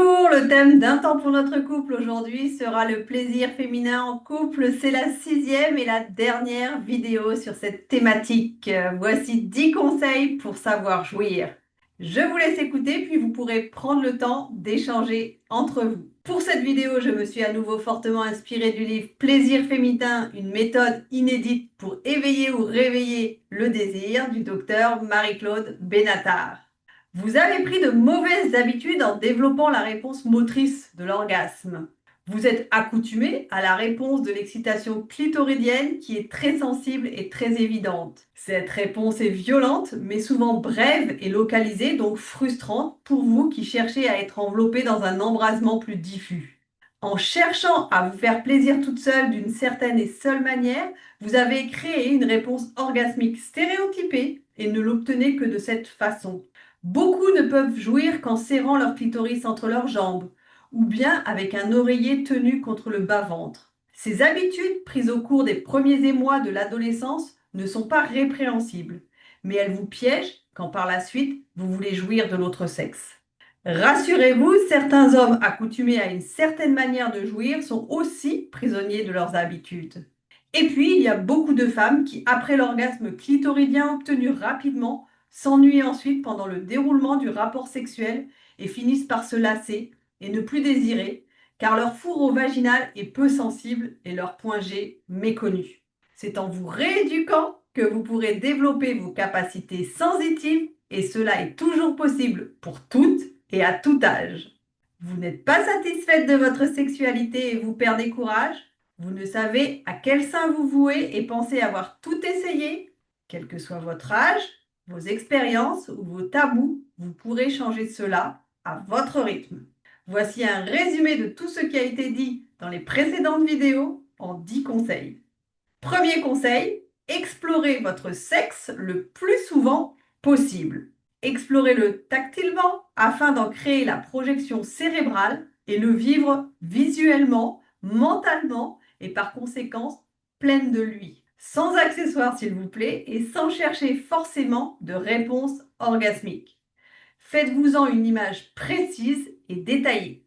Bonjour, le thème d'un temps pour notre couple aujourd'hui sera le plaisir féminin en couple. C'est la sixième et la dernière vidéo sur cette thématique. Voici 10 conseils pour savoir jouir. Je vous laisse écouter puis vous pourrez prendre le temps d'échanger entre vous. Pour cette vidéo, je me suis à nouveau fortement inspirée du livre Plaisir féminin, une méthode inédite pour éveiller ou réveiller le désir du docteur Marie-Claude Benatar. Vous avez pris de mauvaises habitudes en développant la réponse motrice de l'orgasme. Vous êtes accoutumé à la réponse de l'excitation clitoridienne qui est très sensible et très évidente. Cette réponse est violente, mais souvent brève et localisée, donc frustrante pour vous qui cherchez à être enveloppé dans un embrasement plus diffus. En cherchant à vous faire plaisir toute seule d'une certaine et seule manière, vous avez créé une réponse orgasmique stéréotypée et ne l'obtenez que de cette façon. Beaucoup ne peuvent jouir qu'en serrant leur clitoris entre leurs jambes, ou bien avec un oreiller tenu contre le bas-ventre. Ces habitudes, prises au cours des premiers émois de l'adolescence, ne sont pas répréhensibles, mais elles vous piègent quand par la suite vous voulez jouir de l'autre sexe. Rassurez-vous, certains hommes accoutumés à une certaine manière de jouir sont aussi prisonniers de leurs habitudes. Et puis, il y a beaucoup de femmes qui, après l'orgasme clitoridien obtenu rapidement, s'ennuient ensuite pendant le déroulement du rapport sexuel et finissent par se lasser et ne plus désirer, car leur fourreau vaginal est peu sensible et leur point G méconnu. C'est en vous rééduquant que vous pourrez développer vos capacités sensitives et cela est toujours possible pour toutes et à tout âge. Vous n'êtes pas satisfaite de votre sexualité et vous perdez courage? Vous ne savez à quel sein vous vouez et pensez avoir tout essayé? Quel que soit votre âge, vos expériences ou vos tabous, vous pourrez changer cela à votre rythme. Voici un résumé de tout ce qui a été dit dans les précédentes vidéos en 10 conseils. Premier conseil, explorez votre sexe le plus souvent possible. Explorez-le tactilement afin d'en créer la projection cérébrale et le vivre visuellement, mentalement et par conséquent pleine de lui. Sans accessoires s'il vous plaît et sans chercher forcément de réponse orgasmique. Faites-vous-en une image précise et détaillée.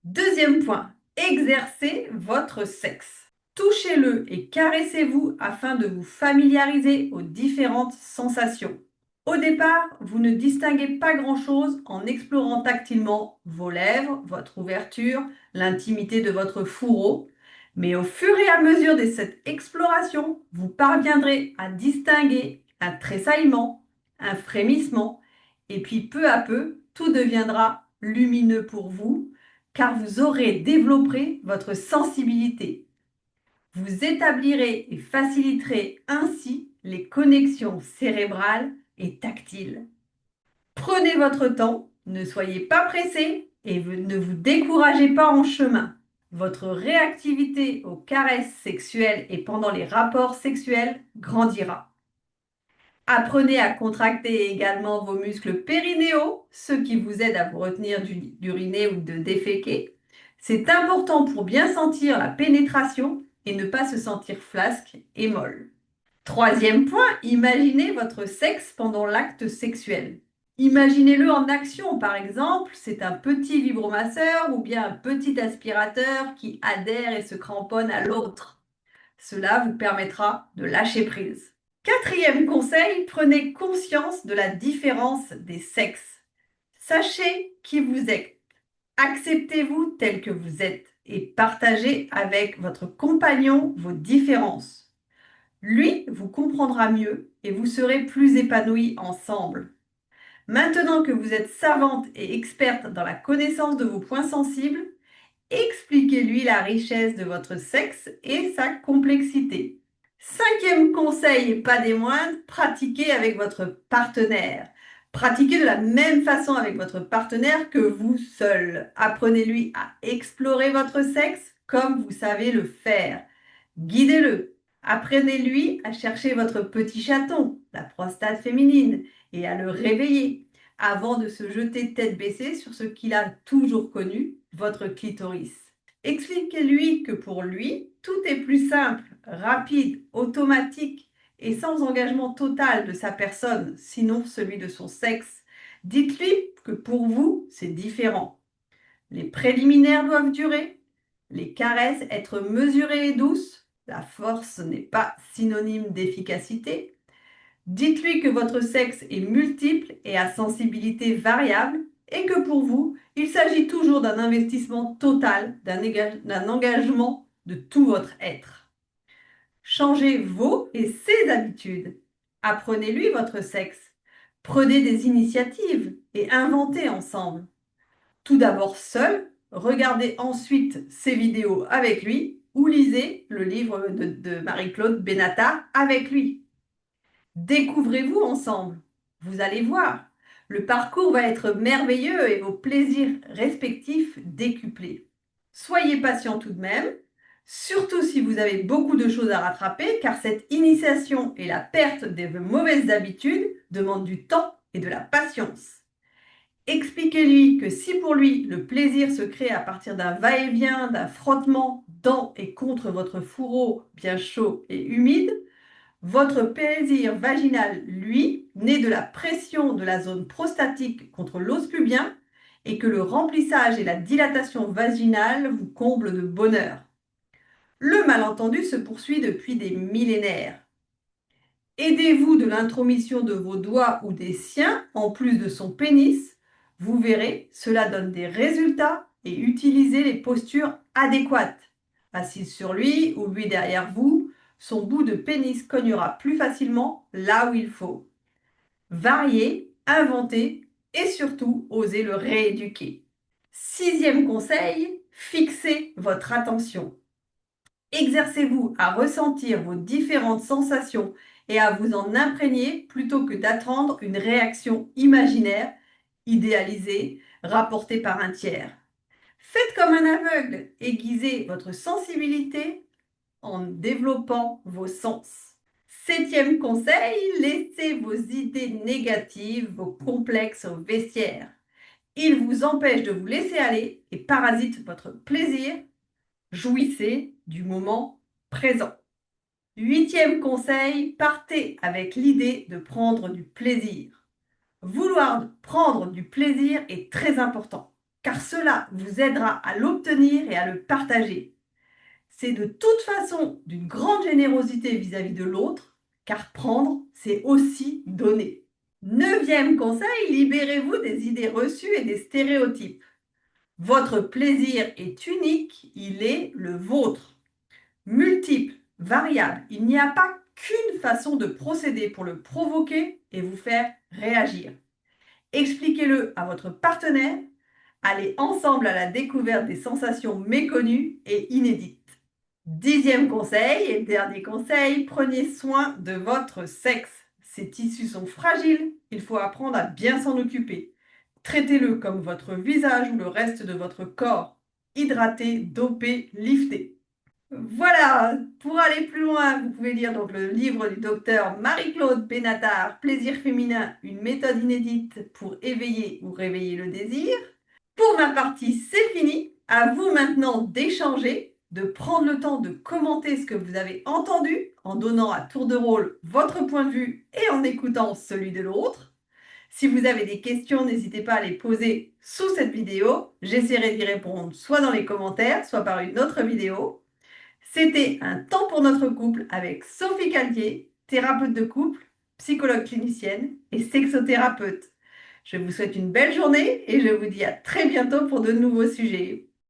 Deuxième point, exercez votre sexe. Touchez-le et caressez-vous afin de vous familiariser aux différentes sensations. Au départ, vous ne distinguez pas grand-chose en explorant tactilement vos lèvres, votre ouverture, l'intimité de votre fourreau, mais au fur et à mesure de cette exploration, vous parviendrez à distinguer un tressaillement, un frémissement, et puis peu à peu, tout deviendra lumineux pour vous, car vous aurez développé votre sensibilité. Vous établirez et faciliterez ainsi les connexions cérébrales et tactiles. Prenez votre temps, ne soyez pas pressé et ne vous découragez pas en chemin. Votre réactivité aux caresses sexuelles et pendant les rapports sexuels grandira. Apprenez à contracter également vos muscles périnéaux, ceux qui vous aident à vous retenir d'uriner ou de déféquer. C'est important pour bien sentir la pénétration et ne pas se sentir flasque et molle. Troisième point, imaginez votre sexe pendant l'acte sexuel. Imaginez-le en action, par exemple, c'est un petit vibromasseur ou bien un petit aspirateur qui adhère et se cramponne à l'autre. Cela vous permettra de lâcher prise. Quatrième conseil, prenez conscience de la différence des sexes. Sachez qui vous êtes. Acceptez-vous tel que vous êtes et partagez avec votre compagnon vos différences. Lui vous comprendra mieux et vous serez plus épanouis ensemble. Maintenant que vous êtes savante et experte dans la connaissance de vos points sensibles, expliquez-lui la richesse de votre sexe et sa complexité. Cinquième conseil, et pas des moindres, pratiquez avec votre partenaire. Pratiquez de la même façon avec votre partenaire que vous seul. Apprenez-lui à explorer votre sexe comme vous savez le faire. Guidez-le. Apprenez-lui à chercher votre petit chaton, la prostate féminine, et à le réveiller avant de se jeter tête baissée sur ce qu'il a toujours connu, votre clitoris. Expliquez-lui que pour lui, tout est plus simple, rapide, automatique et sans engagement total de sa personne, sinon celui de son sexe. Dites-lui que pour vous, c'est différent. Les préliminaires doivent durer. Les caresses être mesurées et douces. La force n'est pas synonyme d'efficacité. Dites-lui que votre sexe est multiple et à sensibilité variable et que pour vous, il s'agit toujours d'un investissement total, d'un engagement de tout votre être. Changez vos et ses habitudes. Apprenez-lui votre sexe. Prenez des initiatives et inventez ensemble. Tout d'abord seul, regardez ensuite ses vidéos avec lui ou lisez le livre de Marie-Claude Benatar avec lui. Découvrez-vous ensemble. Vous allez voir, le parcours va être merveilleux et vos plaisirs respectifs décuplés. Soyez patient tout de même, surtout si vous avez beaucoup de choses à rattraper, car cette initiation et la perte des mauvaises habitudes demandent du temps et de la patience. Expliquez-lui que si pour lui le plaisir se crée à partir d'un va-et-vient, d'un frottement dans et contre votre fourreau bien chaud et humide, votre plaisir vaginal, lui, naît de la pression de la zone prostatique contre l'os pubien et que le remplissage et la dilatation vaginale vous comblent de bonheur. Le malentendu se poursuit depuis des millénaires. Aidez-vous de l'intromission de vos doigts ou des siens, en plus de son pénis. Vous verrez, cela donne des résultats et utilisez les postures adéquates. Assise sur lui ou lui derrière vous, son bout de pénis cognera plus facilement là où il faut. Variez, inventez et surtout osez le rééduquer. 6e conseil, fixez votre attention. Exercez-vous à ressentir vos différentes sensations et à vous en imprégner plutôt que d'attendre une réaction imaginaire, idéalisée, rapportée par un tiers. Faites comme un aveugle, aiguisez votre sensibilité en développant vos sens. 7e conseil, laissez vos idées négatives, vos complexes au vestiaire. Ils vous empêchent de vous laisser aller et parasitent votre plaisir. Jouissez du moment présent. 8e conseil, partez avec l'idée de prendre du plaisir. Vouloir prendre du plaisir est très important, car cela vous aidera à l'obtenir et à le partager. C'est de toute façon d'une grande générosité vis-à-vis de l'autre, car prendre, c'est aussi donner. 9e conseil, libérez-vous des idées reçues et des stéréotypes. Votre plaisir est unique, il est le vôtre. Multiple, variable, il n'y a pas qu'une façon de procéder pour le provoquer et vous faire réagir. Expliquez-le à votre partenaire, allez ensemble à la découverte des sensations méconnues et inédites. 10e conseil et dernier conseil, prenez soin de votre sexe. Ces tissus sont fragiles, il faut apprendre à bien s'en occuper. Traitez-le comme votre visage ou le reste de votre corps. Hydratez, dopez, liftez. Voilà, pour aller plus loin, vous pouvez lire donc le livre du docteur Marie-Claude Benatar, Plaisir féminin, une méthode inédite pour éveiller ou réveiller le désir. Pour ma partie, c'est fini. À vous maintenant d'échanger, de prendre le temps de commenter ce que vous avez entendu en donnant à tour de rôle votre point de vue et en écoutant celui de l'autre. Si vous avez des questions, n'hésitez pas à les poser sous cette vidéo. J'essaierai d'y répondre soit dans les commentaires, soit par une autre vidéo. C'était un temps pour notre couple avec Sophie Caldier, thérapeute de couple, psychologue clinicienne et sexothérapeute. Je vous souhaite une belle journée et je vous dis à très bientôt pour de nouveaux sujets.